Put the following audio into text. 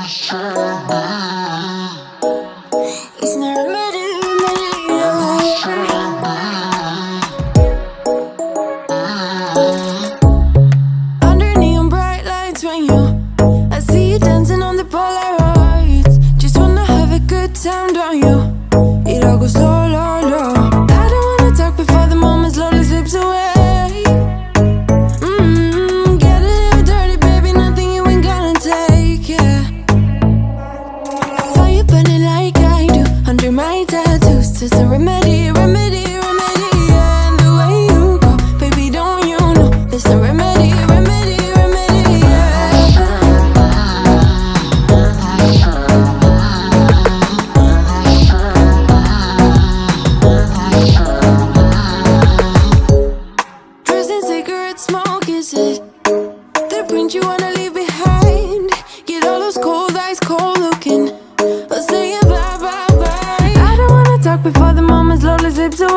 It's not a remedy. Under neon bright lights when I see you dancing on the Polaroids. Just wanna have a good time, don't you? It all goes slow, low, low. I don't wanna talk before the moment slowly slips away. Get a little dirty, baby, nothing you ain't gonna take, yeah. Fire burning like I do under my tattoos. Just a remedy, remedy, remedy, yeah. And the way you go, baby, don't you know? There's a remedy, remedy, remedy, yeah. Dressed in cigarette smoke, is it the print you wanna leave behind? Get all those cold eyes cold looking, or say bye, bye, bye. I don't wanna talk before the moment slowly slips away.